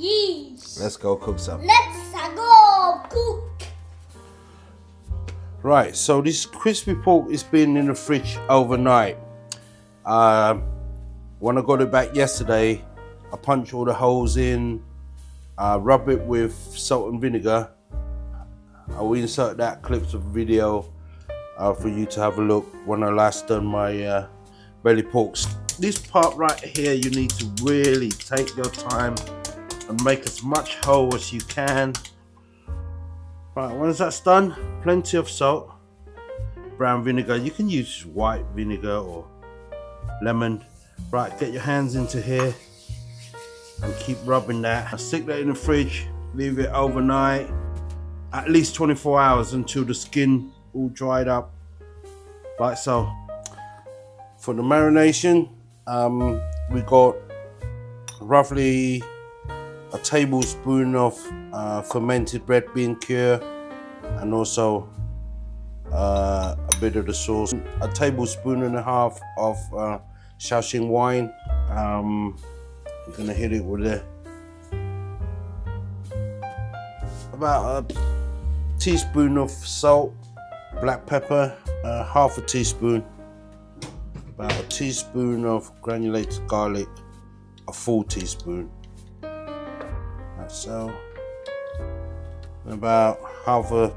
Yeesh. Let's go cook some. Let's go cook. Right, so this crispy pork has been in the fridge overnight. When I got it back yesterday, I punched all the holes in, rub it with salt and vinegar. I will insert that clips of video for you to have a look when I last done my belly porks. This part right here, you need to really take your time and make as much whole as you can. Right, once that's done, plenty of salt, brown vinegar. You can use white vinegar or lemon. Right, get your hands into here and keep rubbing that. I stick that in the fridge, leave it overnight, at least 24 hours until the skin all dried up, like so. For the marination, we got roughly a tablespoon of fermented red bean curd, and also a bit of the sauce. A tablespoon and a half of Shaoxing wine. We're gonna hit it with about a teaspoon of salt, black pepper, half a teaspoon, about a teaspoon of granulated garlic, a full teaspoon, like so, and about half a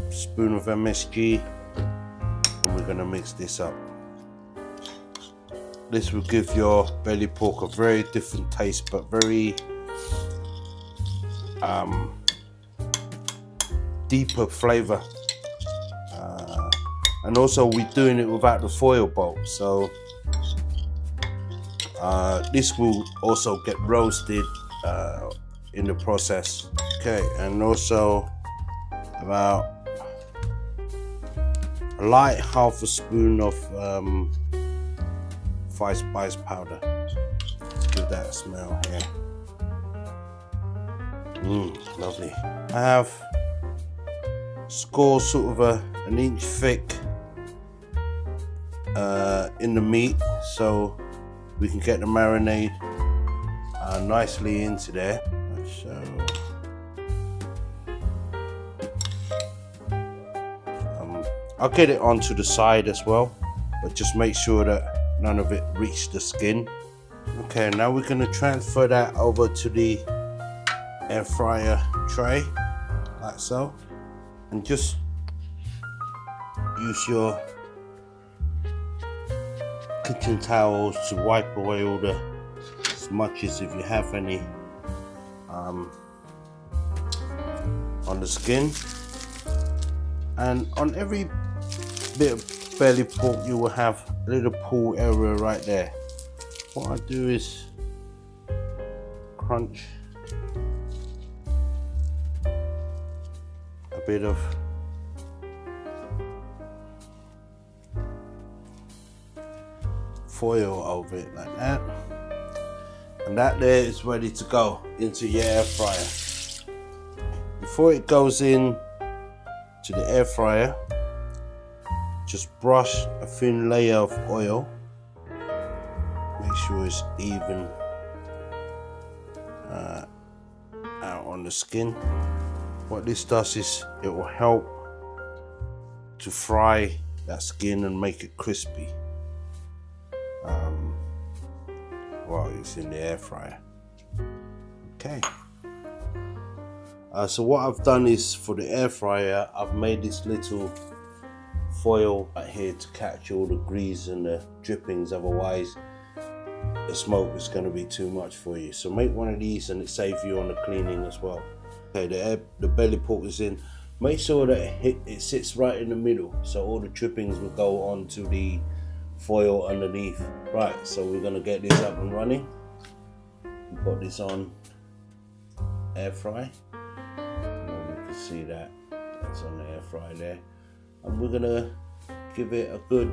spoon of MSG, and we're gonna mix this up. This will give your belly pork a very different taste, but very deeper flavor. And also we're doing it without the foil bowl, so this will also get roasted in the process. Okay, and also about a light half a spoon of five spice powder. Let's give that a smell here. Lovely. I have scored sort of an inch thick in the meat, so we can get the marinade nicely into there. So I'll get it onto the side as well, but just make sure that none of it reached the skin. Okay, now we're going to transfer that over to the air fryer tray, like so, and just use your kitchen towels to wipe away all the smudges, if you have any, on the skin. And on every bit of belly pork you will have a little pull area right there. What I do is crunch a bit of foil over it like that, and that there is ready to go into your air fryer. Before it goes in to the air fryer, just brush a thin layer of oil, make sure it's even out on the skin. What this does is it will help to fry that skin and make it crispy while it's in the air fryer. Okay, so what I've done is, for the air fryer, I've made this little foil right here to catch all the grease and the drippings, otherwise the smoke is going to be too much for you. So make one of these and it saves you on the cleaning as well. Okay, the belly pork is in. Make sure that it sits right in the middle, so all the drippings will go onto the foil underneath. Right, so we're going to get this up and running. Put this on air fry, and you can see that that's on the air fry there, and we're gonna give it a good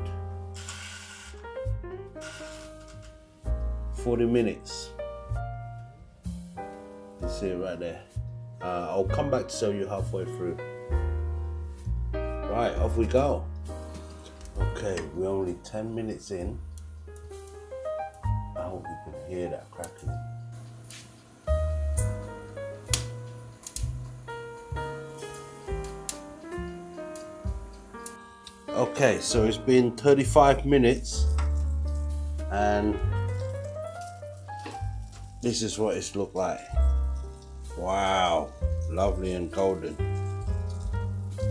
40 minutes. You see it right there. I'll come back to show you halfway through. Right, off we go. Okay, we're only 10 minutes in. I hope you can hear that crackling. Okay, so it's been 35 minutes and this is what it's looked like. Wow, lovely and golden.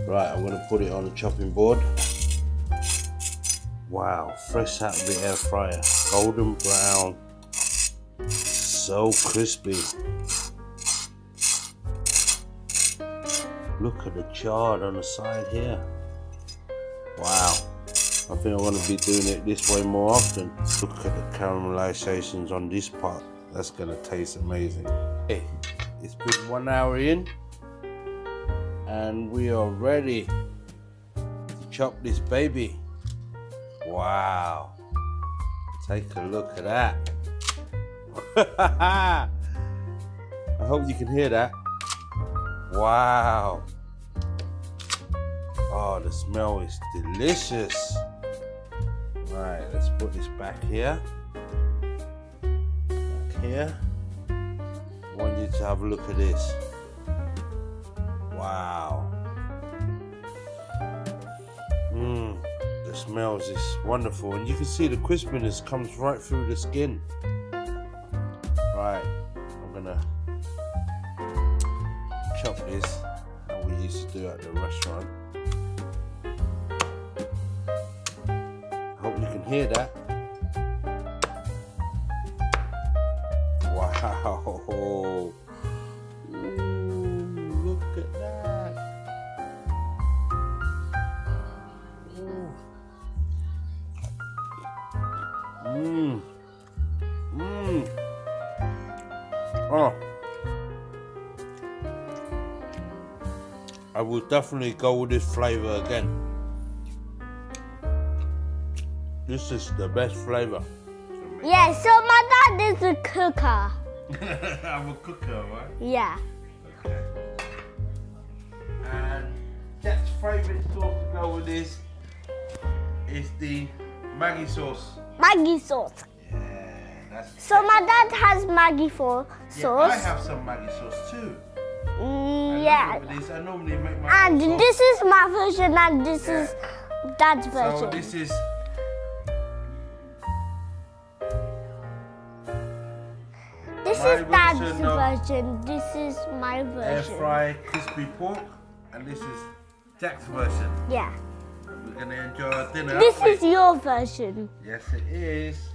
Right, I'm gonna put it on the chopping board. Wow, fresh out of the air fryer, golden brown, so crispy. Look at the chard on the side here. Wow, I think I'm going to be doing it this way more often. Look at the caramelizations on this part. That's going to taste amazing. Hey, it's been 1 hour in and we are ready to chop this baby. Wow, take a look at that. I hope you can hear that. Wow. Oh, the smell is delicious. Right, let's put this back here. Back here. I want you to have a look at this. Wow. The smell is just wonderful. And you can see the crispiness comes right through the skin. Right, I'm gonna chop this how we used to do at the restaurant. Hope you can hear that. Wow. Ooh, look at that. Ooh. Oh. I will definitely go with this flavor again. This is the best flavor. Yeah, so my dad is a cooker. I'm a cooker, right? Yeah. Okay. And Jack's favourite sauce to go with this is the Maggi sauce. Maggi sauce. Yeah, that's. So my dad has Maggi sauce. Yeah, I have some Maggi sauce too. Yeah. I normally make my And own sauce. this is my version and this is dad's So version. this is. This my is dad's version of version. This is my Air version. fry crispy pork, and this is Jack's version. Yeah. We're gonna enjoy our dinner. This aren't we? is your version. Yes, it is.